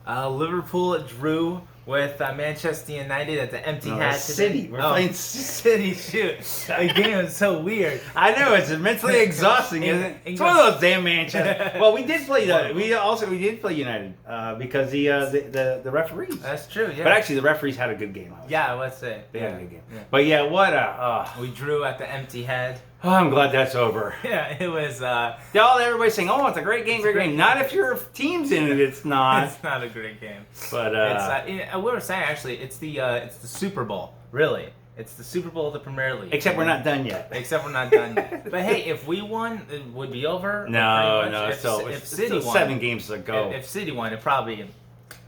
Liverpool drew with Manchester United at the empty No, hat. that's City. We're playing City. Shoot, the game is so weird. I know it's mentally exhausting, isn't it? It's one of those damn Manchester. Well, we did play we did play United because the referees. That's true. Yeah. But actually, the referees had a good game. Yeah, let's say They had a good game. Yeah. But yeah, what a. We drew at the empty head. Oh, I'm glad that's over. Yeah, it was. Everybody's saying, "Oh, it's a great game, great game." Not if your team's in it. It's not. It's not a great game. But we were saying actually, it's the Super Bowl. Really, it's the Super Bowl of the Premier League. Except we're not done yet. Except we're not done yet. But hey, if we won, it would be over. No. If City won, 7 games to go. If City won, it probably.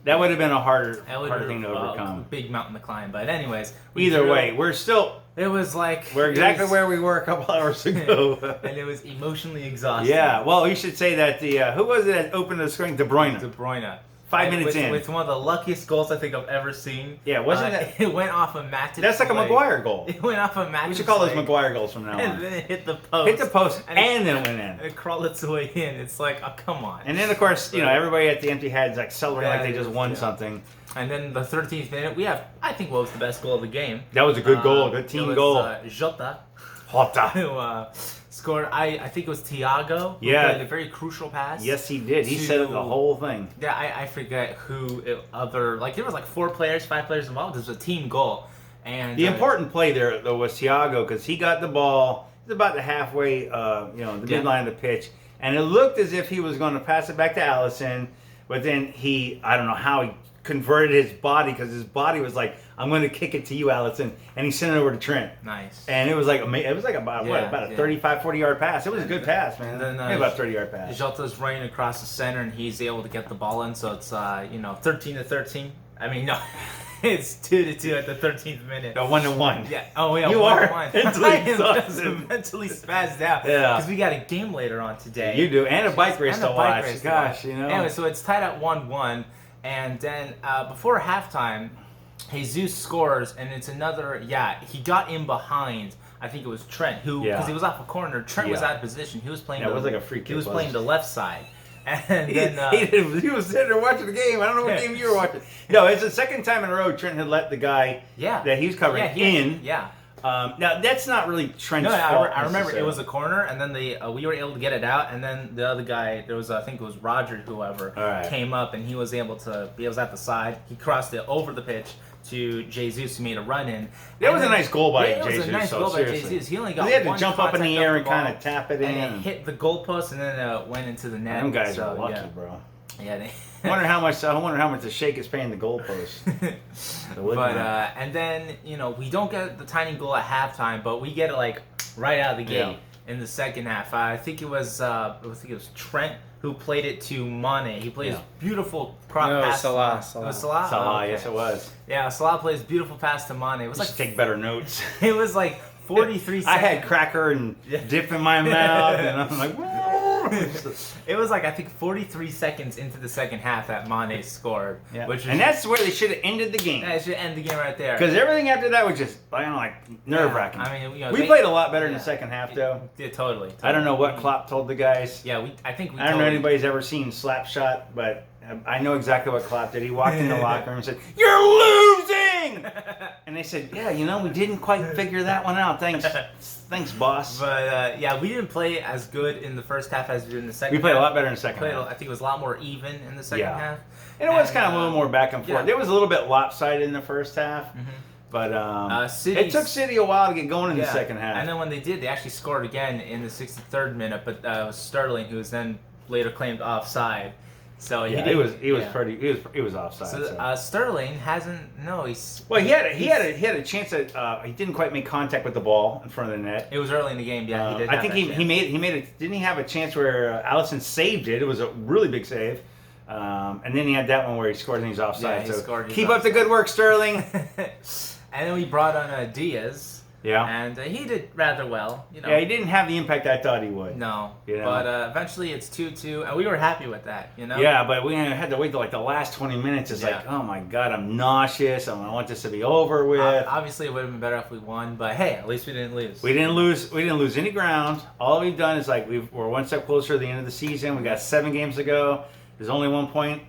That would have been a harder thing to overcome. Big mountain to climb. But anyways, either way, we're still. It was like we're exactly where we were a couple hours ago, and it was emotionally exhausting. Yeah, well, you should say that the who was it that opened the screen? De Bruyne. 5 minutes in, with one of the luckiest goals I think I've ever seen. Yeah, wasn't it? It went off a Matic. That's like a Maguire goal. It went off a Matic. We should call those Maguire goals from now on. And then it hit the post. Hit the post, and then it went in. It crawled its way in. It's like, oh, come on. And then, of course, everybody at the empty heads like celebrating like they just won something. And then the 13th minute, we have, I think, what was the best goal of the game. That was a good goal, good team goal. Jota. Who scored, I think it was Thiago. Who played a very crucial pass. Yes, he did. He set up the whole thing. Yeah, I forget who there was like 5 players involved. It was a team goal. And the important play there, though, was Thiago because he got the ball. It was about the halfway, the midline of the pitch. And it looked as if he was going to pass it back to Alisson. But then I don't know how he converted his body because his body was like, I'm going to kick it to you, Alisson, and he sent it over to Trent. Nice. And it was like about a 35, 40-yard pass. It was a good pass, man. Then, about a 30-yard pass. Jota's running across the center, and he's able to get the ball in, so it's 13-13. I mean, no, it's 2-2 at the 13th minute. No, 1-1. Yeah. Oh yeah. You 1-1. are mentally exhausted. Mentally spazzed out. Yeah. Because we got a game later on today. You do, and a bike race to watch. Gosh, Anyway, so it's tied at 1-1. And then before halftime, Jesus scores, and it's another. Yeah, he got in behind. I think it was Trent, because he was off a corner. Trent was out of position. He was playing. It was like a free kick. He was playing the left side, and then he was sitting there watching the game. I don't know what game you were watching. No, it's the second time in a row Trent had let the guy that he was covering in. Yeah. Now that's not really Trent's fault. I remember it was a corner, and then we were able to get it out, and then the other guy, there was I think it was Roger, whoever, came up, and he was able to. He was at the side. He crossed it over the pitch to Jesus, who made a run in. That was a nice goal by Jesus. It was a nice goal by Jesus. He only got. He had to jump up in the air and kind of tap it in, and it hit the goalpost, and then went into the net. Them guys are lucky, bro. Yeah. I wonder how much the shake is paying the goalpost. But and then we don't get the tiny goal at halftime, but we get it like right out of the gate in the second half. I think it was Trent who played it to Mane. He plays beautiful pass. Salah. It was Salah. Salah, yes, it was. Yeah, Salah plays beautiful pass to Mane. It was like take better notes. It was like 43 seconds. I had cracker and dip in my mouth, and I'm like, whoa. It was like I think 43 seconds into the second half that Mane scored, and that's where they should have ended the game. Yeah, it should end the game right there. Because everything after that was just nerve wracking. I mean, we played a lot better in the second half, though. Yeah, totally. I don't know what Klopp told the guys. Yeah, I think I don't know anybody's ever seen Slapshot, but I know exactly what Klopp did. He walked in the locker room and said, "You're losing," and they said, "Yeah, we didn't quite figure that one out. Thanks, boss." But we didn't play as good in the first half as we did in the second. We played a lot better in the second half. I think it was a lot more even in the second half. And it was kind of a little more back and forth. It was a little bit lopsided in the first half. But it took City a while to get going in the second half. And then when they did, they actually scored again in the 63rd minute. But it was Sterling, who was then later claimed offside. So he was offside. So Sterling hasn't. No, he's. Well, he had a chance that he didn't quite make contact with the ball in front of the net. It was early in the game. Yeah, he did. I think he made it. Didn't he have a chance where Alisson saved it? It was a really big save. And then he had that one where he scored and he's offside. Keep up the good work, Sterling. And then we brought on Diaz. Yeah. And he did rather well. Yeah, he didn't have the impact I thought he would. No. But eventually it's 2-2, and we were happy with that, Yeah, but we had to wait till the last 20 minutes. It's like, oh my God, I'm nauseous. I want this to be over with. Obviously, it would have been better if we won, but hey, at least we didn't lose. We didn't lose any ground. All we've done is we're one step closer to the end of the season. We got 7 games to go. There's only 1 point.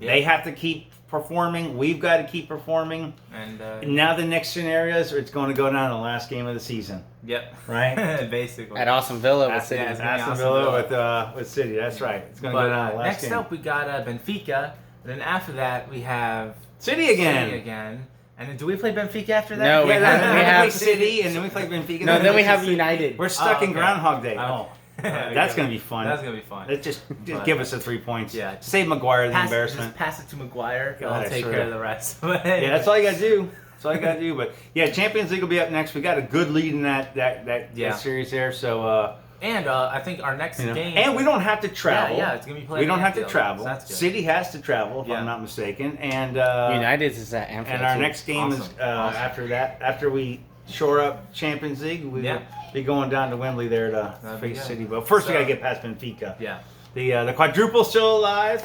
They have to keep performing. We've got to keep performing. And now the next scenarios, it's going to go down to the last game of the season. Yep. Right? Basically. At Aston Villa with City. Aston Villa with City. That's right. It's going to go down to the last next game. up, we got Benfica. And then after that, we have City again. And then do we play Benfica after that? No, we have City, and then we play Benfica. No, then we have United. We're stuck in Groundhog Day. Oh. That's going to be fun. That's going to be fun. Just give us the 3 points. Yeah. Save Maguire the embarrassment. Just pass it to Maguire. God, I'll take care of the rest. Yeah, that's all you got to do. That's all you got to do. But yeah, Champions League will be up next. We got a good lead in that series there. So. And I think our next game. And we don't have to travel. Yeah, it's going to be played. We don't have to travel. That's good. City has to travel, if I'm not mistaken. And United's is at Anfield. And our next game is after that. After we shore up Champions League, we will be going down to Wembley there to face City. But first, we got to get past Benfica. Yeah. The quadruple's still alive.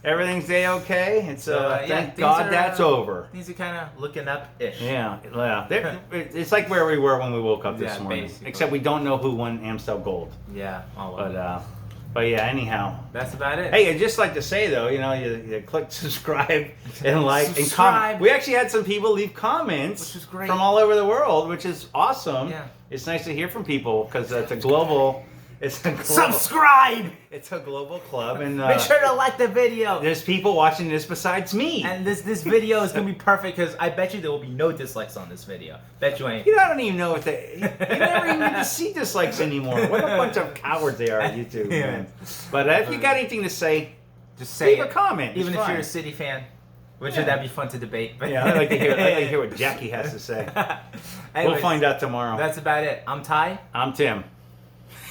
Everything's okay. It's thank God that's over. Things are kind of looking up-ish. Yeah. It's like where we were when we woke up this morning. Basically. Except we don't know who won Amstel Gold. Yeah. But yeah, anyhow. That's about it. Hey, I'd just like to say though, you click subscribe and like and comment. We actually had some people leave comments, which was great, from all over the world, which is awesome. Yeah. It's nice to hear from people because it's a global. Subscribe! It's a global club, and make sure to like the video. There's people watching this besides me, and this video is gonna be perfect because I bet you there will be no dislikes on this video. Bet you ain't. I don't even know what you never even get to see dislikes anymore. What a bunch of cowards they are on YouTube, man. But if you got anything to say, just say leave a comment. Even if you're a City fan. Which would that be fun to debate? Yeah, I'd like to hear what Jackie has to say. Anyways, we'll find out tomorrow. That's about it. I'm Ty. I'm Tim.